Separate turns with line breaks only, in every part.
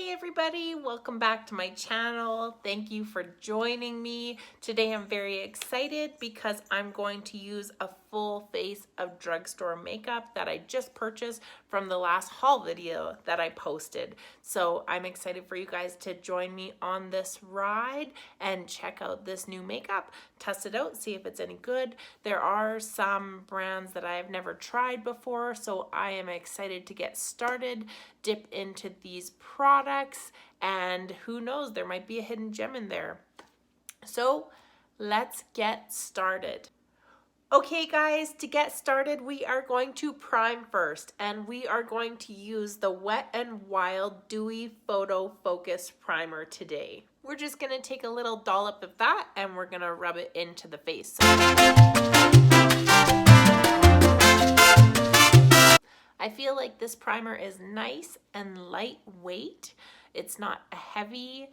Hey everybody, welcome back to my channel. Thank you for joining me. Today I'm very excited because I'm going to use a full face of drugstore makeup that I just purchased from the last haul video that I posted. So I'm excited for you guys to join me on this ride and check out this new makeup, test it out, see if it's any good. There are some brands that I've never tried before, so I am excited to get started, dip into these products, and who knows, there might be a hidden gem in there. So let's get started. Okay guys, to get started, we are going to prime first, and we are going to use the Wet n Wild Dewy Photo Focus Primer today. We're just going to take a little dollop of that and we're going to rub it into the face. I feel like this primer is nice and lightweight. It's not a heavy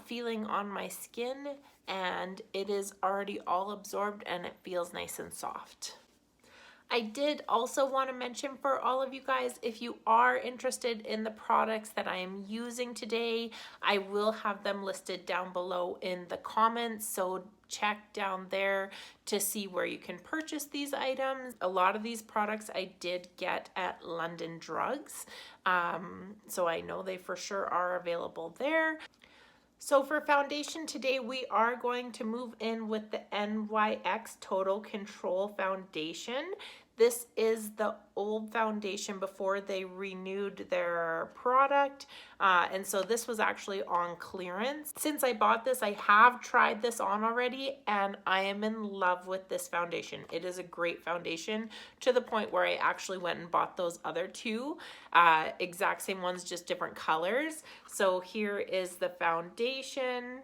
feeling on my skin, and it is already all absorbed and it feels nice and soft. I did also want to mention for all of you guys, if you are interested in the products that I am using today, I will have them listed down below in the comments, so check down there to see where you can purchase these items. A lot of these products I did get at London Drugs, so I know they for sure are available there. So for foundation today, we are going to move in with the NYX Total Control Foundation. This is the old foundation before they renewed their product. And so this was actually on clearance. Since I bought this, I have tried this on already and I am in love with this foundation. It is a great foundation to the point where I actually went and bought those other two, exact same ones, just different colors. So here is the foundation,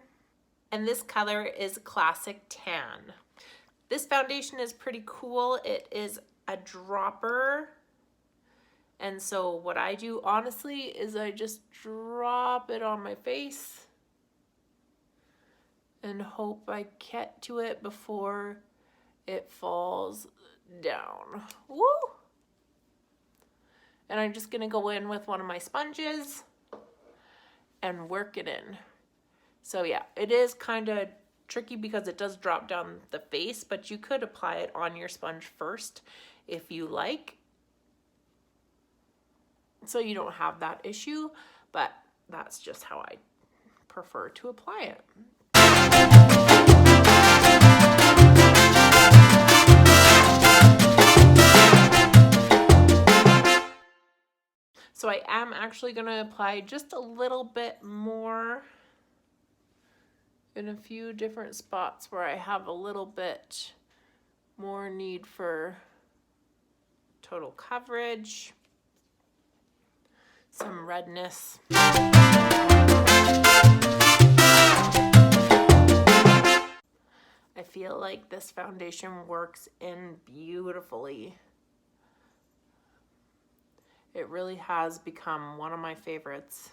and this color is Classic Tan. This foundation is pretty cool. It is a dropper, and so what I do honestly is I just drop it on my face and hope I get to it before it falls down. Woo! And I'm just gonna go in with one of my sponges and work it in. So yeah, it is kind of tricky because it does drop down the face, but you could apply it on your sponge first if you like, so you don't have that issue, but that's just how I prefer to apply it. So I am actually going to apply just a little bit more in a few different spots where I have a little bit more need for total coverage, some redness. I feel like this foundation works in beautifully. It really has become one of my favorites.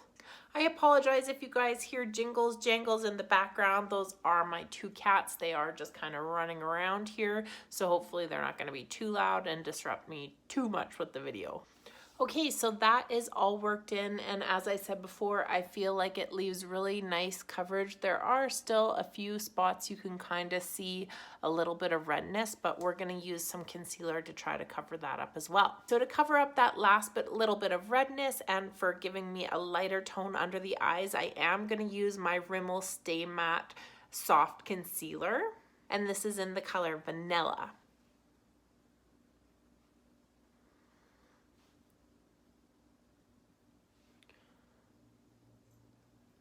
I apologize if you guys hear jingles, jangles in the background. Those are my two cats. They are just kind of running around here, so hopefully they're not going to be too loud and disrupt me too much with the video. Okay, so that is all worked in, and as I said before, I feel like it leaves really nice coverage. There are still a few spots you can kind of see a little bit of redness, but we're going to use some concealer to try to cover that up as well. So to cover up that last little bit of redness and for giving me a lighter tone under the eyes, I am going to use my Rimmel Stay Matte Soft Concealer, and this is in the color Vanilla.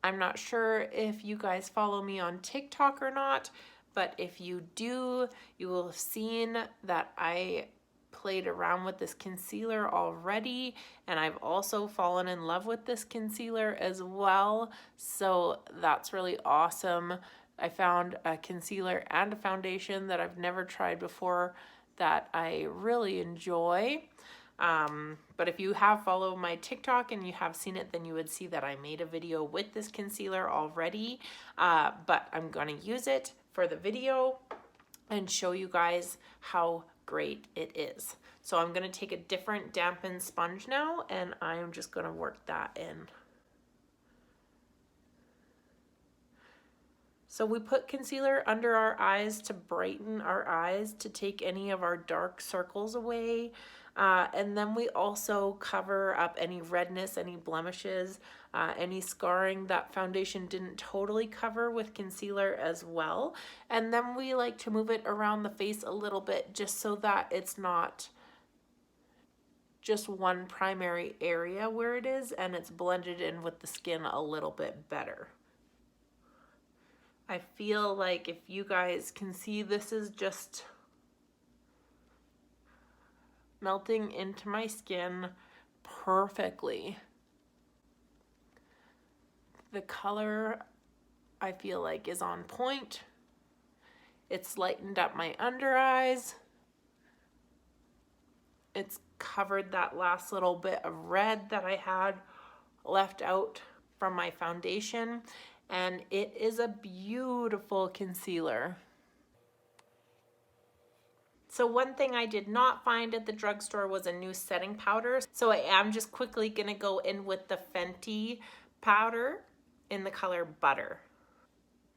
I'm not sure if you guys follow me on TikTok or not, but if you do, you will have seen that I played around with this concealer already, and I've also fallen in love with this concealer as well, so that's really awesome. I found a concealer and a foundation that I've never tried before that I really enjoy. But if you have followed my TikTok and you have seen it, then you would see that I made a video with this concealer already, but I'm going to use it for the video and show you guys how great it is. So I'm going to take a different dampened sponge now, and I'm just going to work that in. So we put concealer under our eyes to brighten our eyes, to take any of our dark circles away. And then we also cover up any redness, any blemishes, any scarring that foundation didn't totally cover with concealer as well. And then we like to move it around the face a little bit just so that it's not just one primary area where it is, and it's blended in with the skin a little bit better. I feel like if you guys can see, this is just melting into my skin perfectly. The color I feel like is on point. It's lightened up my under eyes. It's covered that last little bit of red that I had left out from my foundation. And it is a beautiful concealer. So one thing I did not find at the drugstore was a new setting powder. So I am just quickly gonna go in with the Fenty powder in the color Butter.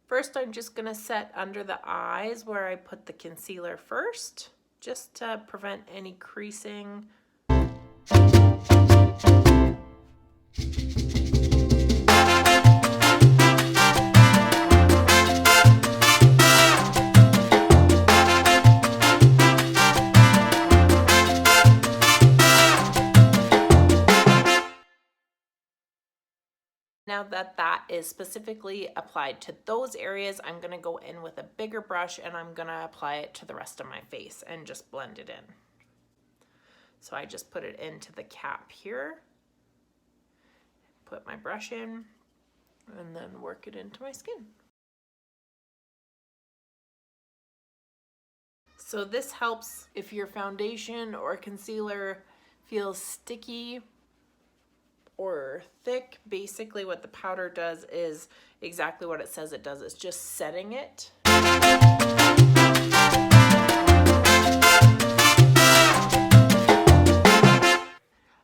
First, I'm just gonna set under the eyes where I put the concealer first, just to prevent any creasing. Now that that is specifically applied to those areas, I'm gonna go in with a bigger brush and I'm gonna apply it to the rest of my face and just blend it in. So I just put it into the cap here, put my brush in, and then work it into my skin. So this helps if your foundation or concealer feels sticky or thick. Basically what the powder does is exactly what it says it does. It's just setting it.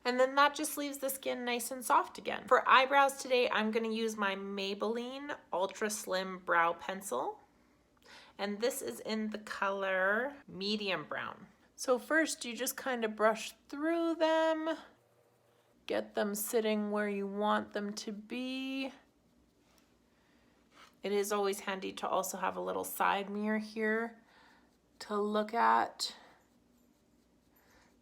And then that just leaves the skin nice and soft again. For eyebrows today, I'm gonna use my Maybelline Ultra Slim Brow Pencil. And this is in the color medium brown. So first you just kind of brush through them, get them sitting where you want them to be. It is always handy to also have a little side mirror here to look at,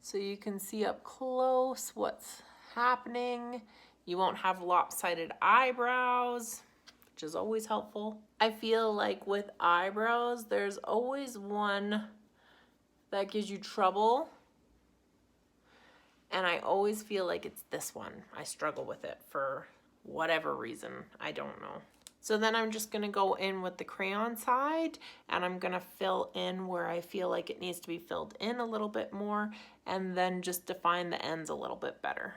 so you can see up close what's happening. You won't have lopsided eyebrows, which is always helpful. I feel like with eyebrows, there's always one that gives you trouble. And I always feel like it's this one. I struggle with it for whatever reason. I don't know. So then I'm just gonna go in with the crayon side and I'm gonna fill in where I feel like it needs to be filled in a little bit more, and then just define the ends a little bit better.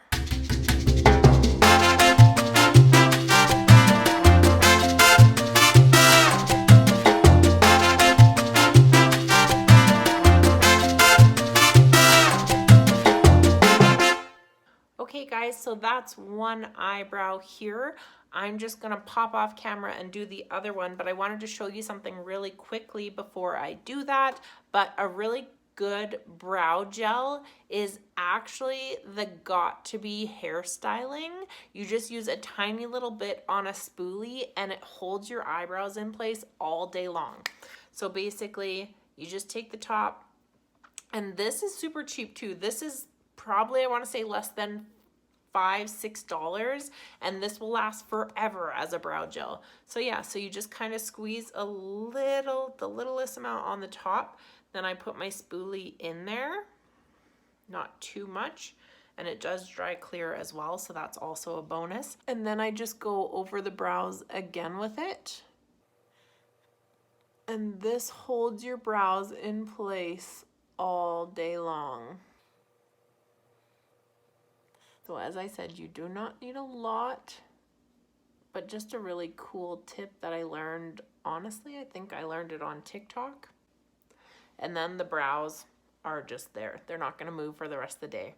Okay guys, so that's one eyebrow here. I'm just gonna pop off camera and do the other one, but I wanted to show you something really quickly before I do that. But a really good brow gel is actually the Got2b hairstyling. You just use a tiny little bit on a spoolie and it holds your eyebrows in place all day long. So basically, you just take the top, and this is super cheap too. This is probably, I want to say, less than $5-6, and this will last forever as a brow gel. So yeah, so you just kind of squeeze a little, the littlest amount on the top, then I put my spoolie in there, not too much, and it does dry clear as well, so that's also a bonus. And then I just go over the brows again with it, and this holds your brows in place all day long. So as I said, you do not need a lot, but just a really cool tip that I learned, honestly, I think I learned it on TikTok. And then the brows are just there. They're not gonna move for the rest of the day.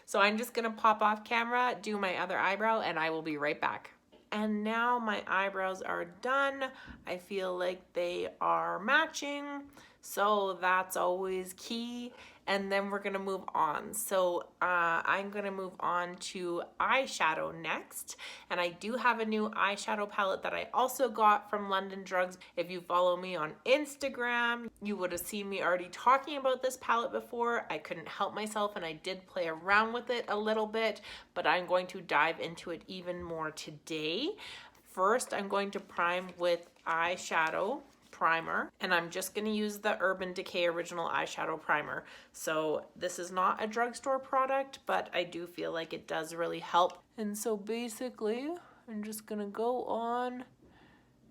So I'm just gonna pop off camera, do my other eyebrow, and I will be right back. and now my eyebrows are done. I feel like they are matching, so that's always key. And then we're gonna move on. So I'm gonna move on to eyeshadow next. And I do have a new eyeshadow palette that I also got from London Drugs. If you follow me on Instagram, you would have seen me already talking about this palette before. I couldn't help myself and I did play around with it a little bit, but I'm going to dive into it even more today. First, I'm going to prime with eyeshadow primer, and I'm just going to use the Urban Decay Original Eyeshadow Primer. So this is not a drugstore product, but I do feel like it does really help. And so basically, I'm just going to go on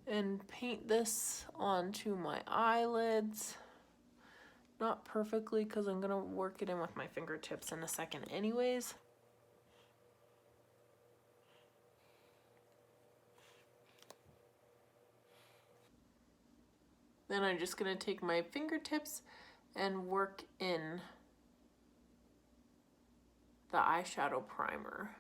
and paint this onto my eyelids. Not perfectly, because I'm going to work it in with my fingertips in a second anyways. Then I'm just going to take my fingertips and work in the eyeshadow primer.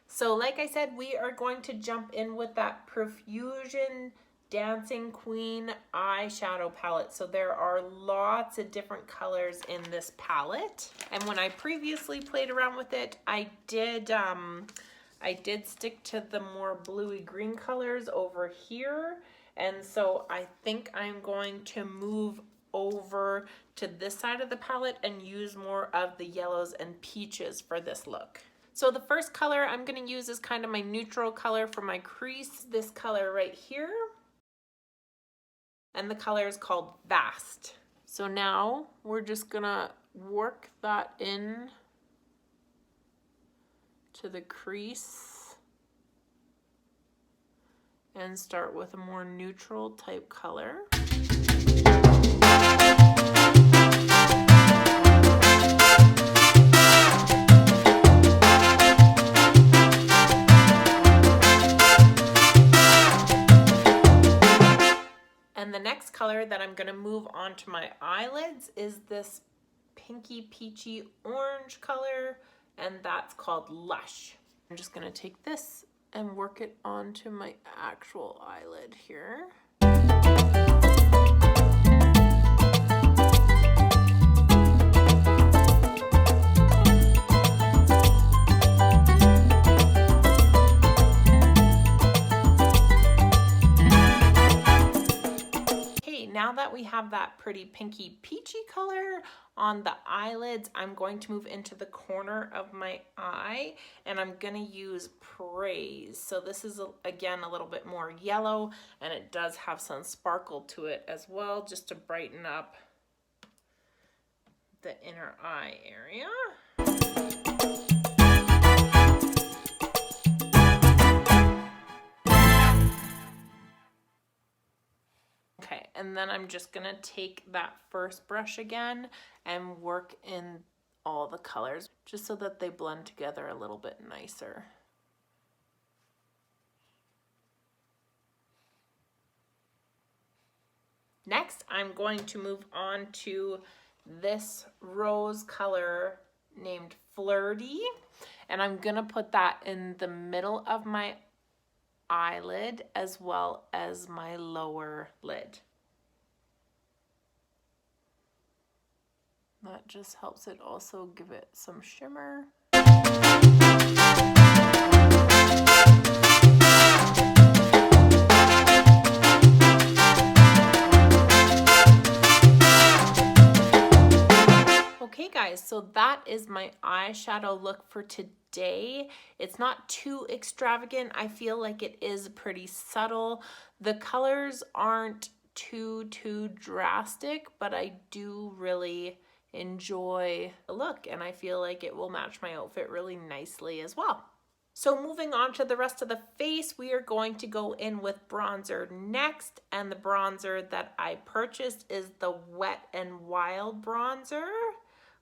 So like I said, we are going to jump in with that Profusion Dancing Queen eyeshadow palette. So there are lots of different colors in this palette. And when I previously played around with it, I did stick to the more bluey green colors over here. And so I think I'm going to move over to this side of the palette and use more of the yellows and peaches for this look. So the first color I'm going to use is kind of my neutral color for my crease, this color right here. And the color is called Vast. So now we're just going to work that in to the crease and start with a more neutral type color. And the next color that I'm going to move on to my eyelids is this pinky peachy orange color, and that's called Lush. I'm just going to take this and work it onto my actual eyelid here. Now that we have that pretty pinky peachy color on the eyelids, I'm going to move into the corner of my eye and I'm going to use Praise. So this is again a little bit more yellow and it does have some sparkle to it as well, just to brighten up the inner eye area. Okay, and then I'm just gonna take that first brush again and work in all the colors just so that they blend together a little bit nicer. Next, I'm going to move on to this rose color named Flirty, and I'm gonna put that in the middle of my eyelid as well as my lower lid. That just helps it also give it some shimmer. Okay guys, so that is my eyeshadow look for today. It's not too extravagant. I feel like it is pretty subtle. The colors aren't too drastic, but I do really enjoy the look and I feel like it will match my outfit really nicely as well. So moving on to the rest of the face, we are going to go in with bronzer next, and the bronzer that I purchased is the Wet n Wild bronzer.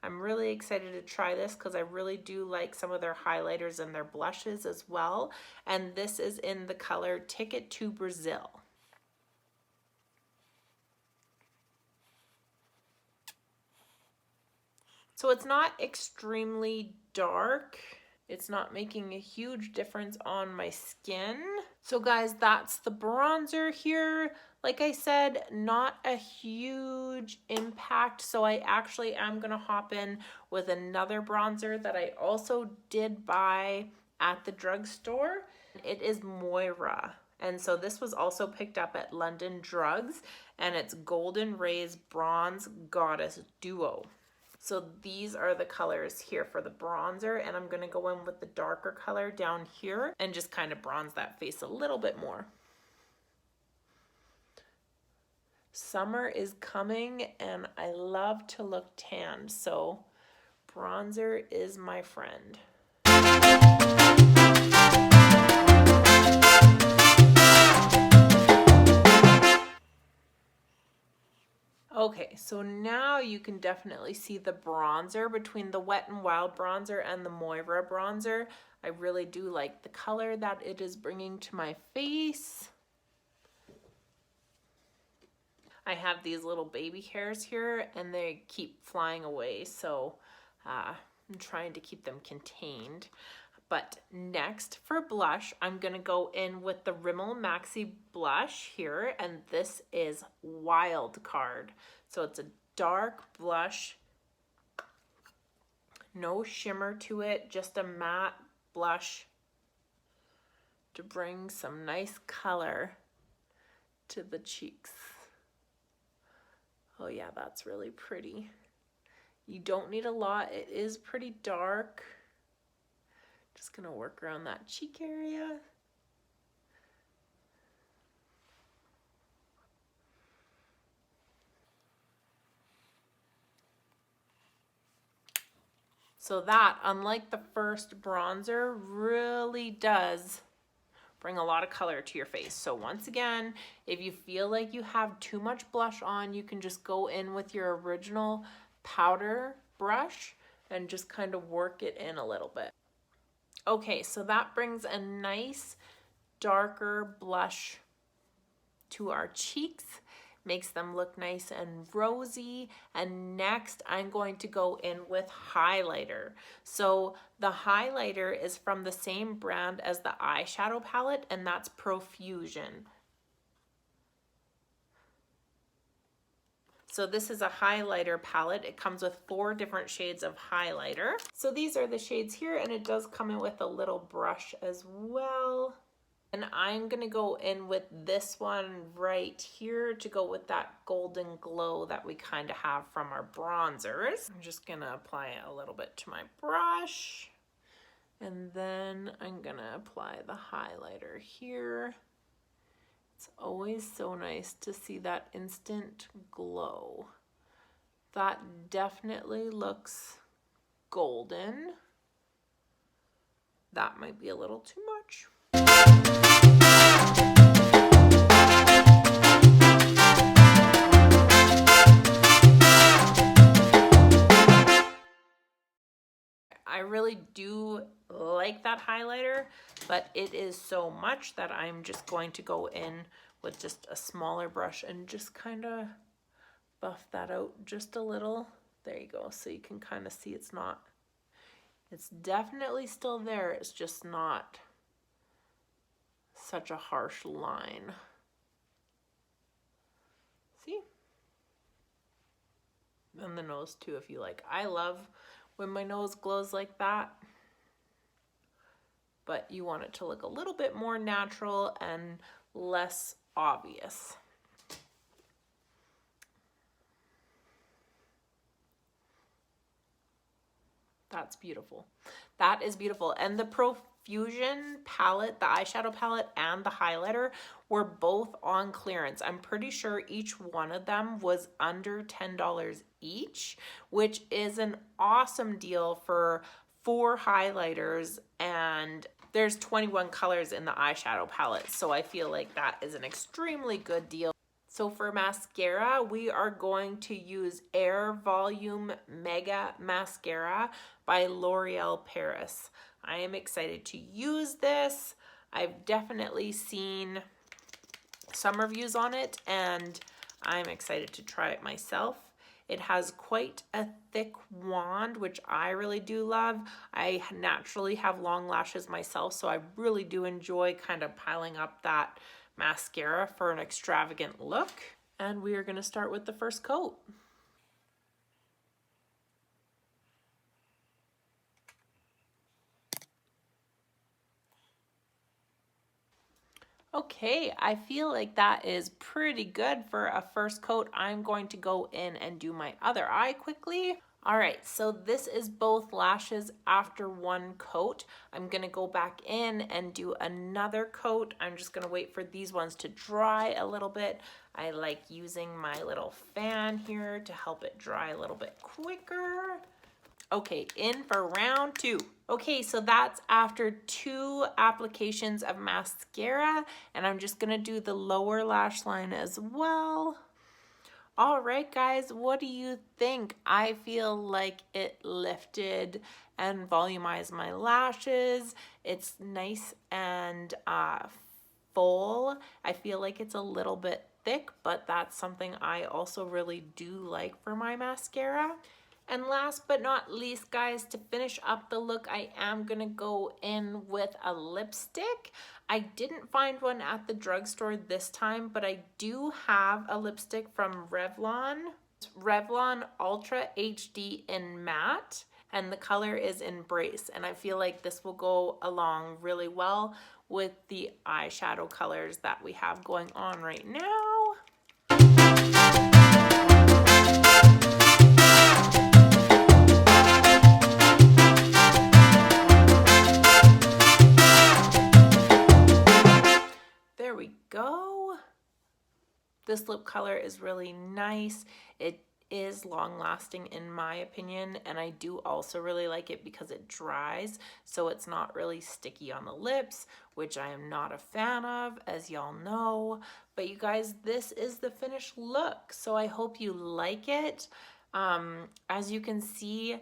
I'm really excited to try this because I really do like some of their highlighters and their blushes as well. And this is in the color Ticket to Brazil. So it's not extremely dark. It's not making a huge difference on my skin. So guys, that's the bronzer here. Like I said, not a huge impact. So I actually am gonna hop in with another bronzer that I also did buy at the drugstore. It is Moira. And so this was also picked up at London Drugs, and it's Golden Rays Bronze Goddess Duo. So these are the colors here for the bronzer, and I'm gonna go in with the darker color down here and just kind of bronze that face a little bit more. Summer is coming and I love to look tanned, so bronzer is my friend. Okay, so now you can definitely see the bronzer between the Wet n Wild bronzer and the Moira bronzer. I really do like the color that it is bringing to my face. I have these little baby hairs here and they keep flying away, so I'm trying to keep them contained. But next for blush, I'm gonna go in with the Rimmel Maxi blush here, and this is Wild Card. So it's a dark blush, no shimmer to it, just a matte blush to bring some nice color to the cheeks. Oh yeah, that's really pretty. You don't need a lot, it is pretty dark. Just gonna work around that cheek area. So that, unlike the first bronzer, really does bring a lot of color to your face. So once again, if you feel like you have too much blush on, you can just go in with your original powder brush and just kind of work it in a little bit. Okay, so that brings a nice darker blush to our cheeks, makes them look nice and rosy. And next I'm going to go in with highlighter. So the highlighter is from the same brand as the eyeshadow palette, and that's Profusion. So this is a highlighter palette. It comes with 4 different shades of highlighter. So these are the shades here, and it does come in with a little brush as well. And I'm gonna go in with this one right here to go with that golden glow that we kind of have from our bronzers. I'm just gonna apply it a little bit to my brush. And then I'm gonna apply the highlighter here. It's always so nice to see that instant glow. That definitely looks golden. That might be a little too much. I really do like that highlighter, but it is so much that I'm just going to go in with just a smaller brush and just kind of buff that out just a little. There you go. So you can kind of see it's definitely still there. It's just not such a harsh line. See? And the nose too, if you like. I love when my nose glows like that, but you want it to look a little bit more natural and less obvious. That's beautiful. That is beautiful. And the Profusion palette, the eyeshadow palette and the highlighter were both on clearance. I'm pretty sure each one of them was under $10 each, which is an awesome deal for 4 highlighters, and there's 21 colors in the eyeshadow palette. So I feel like that is an extremely good deal. So for mascara, we are going to use Air Volume Mega Mascara by L'Oreal Paris. I am excited to use this. I've definitely seen some reviews on it, and I'm excited to try it myself. It has quite a thick wand, which I really do love. I naturally have long lashes myself, so I really do enjoy kind of piling up that mascara for an extravagant look. And we are going to start with the first coat. Okay, I feel like that is pretty good for a first coat. I'm going to go in and do my other eye quickly. All right, so this is both lashes after one coat. I'm gonna go back in and do another coat. I'm just gonna wait for these ones to dry a little bit. I like using my little fan here to help it dry a little bit quicker. Okay, in for round two. Okay, so that's after 2 applications of mascara, and I'm just gonna do the lower lash line as well. All right, guys, what do you think? I feel like it lifted and volumized my lashes. It's nice and full. I feel like it's a little bit thick, but that's something I also really do like for my mascara. And last but not least, guys, to finish up the look, I am gonna go in with a lipstick. I didn't find one at the drugstore this time, but I do have a lipstick from Revlon Ultra HD in matte, and the color is Embrace. And I feel like this will go along really well with the eyeshadow colors that we have going on right now. There we go. This lip color is really nice. It is long lasting in my opinion, and I do also really like it because it dries, so it's not really sticky on the lips, which I am not a fan of, as y'all know. But you guys, this is the finished look, so I hope you like it. As you can see,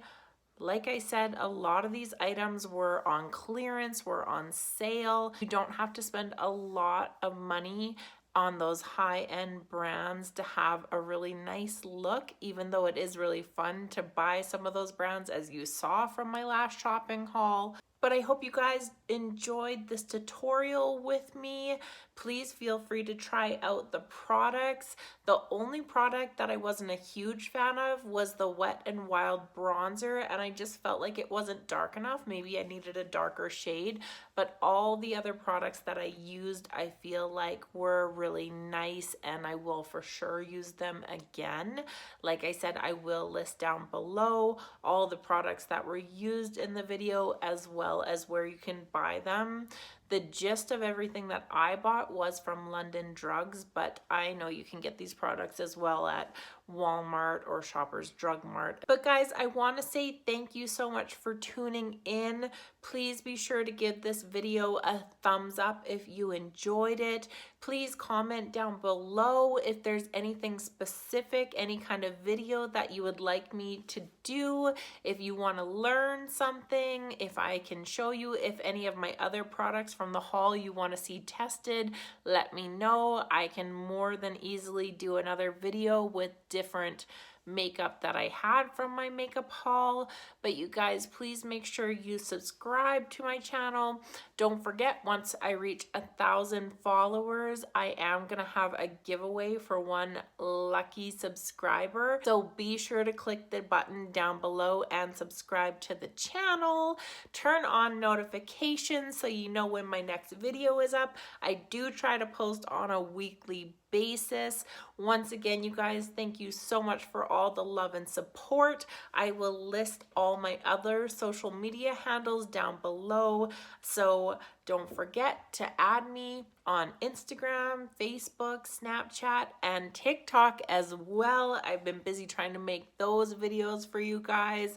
like I said, a lot of these items were on clearance, were on sale. You don't have to spend a lot of money on those high-end brands to have a really nice look, even though it is really fun to buy some of those brands, as you saw from my last shopping haul. But I hope you guys enjoyed this tutorial with me. Please feel free to try out the products. The only product that I wasn't a huge fan of was the Wet n Wild bronzer, and I just felt like it wasn't dark enough. Maybe I needed a darker shade, but all the other products that I used, I feel like were really nice, and I will for sure use them again. Like I said, I will list down below all the products that were used in the video, as well as where you can buy them. The gist of everything that I bought was from London Drugs, but I know you can get these products as well at Walmart or Shoppers Drug Mart. But guys, I want to say thank you so much for tuning in. Please be sure to give this video a thumbs up if you enjoyed it. Please comment down below if there's anything specific, any kind of video that you would like me to do. If you want to learn something, if I can show you, if any of my other products from the haul you want to see tested, let me know. I can more than easily do another video with different makeup that I had from my makeup haul. But you guys, please make sure you subscribe to my channel. Don't forget, once I reach 1,000 followers, I am gonna have a giveaway for one lucky subscriber. So be sure to click the button down below and subscribe to the channel. Turn on notifications so you know when my next video is up. I do try to post on a weekly basis. Once again, you guys, thank you so much for all the love and support. I will list all my other social media handles down below, so don't forget to add me on Instagram, Facebook, Snapchat, and TikTok as well. I've been busy trying to make those videos for you guys,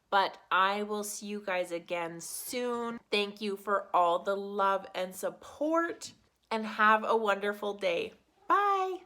but I will see you guys again soon. Thank you for all the love and support, and have a wonderful day. Bye.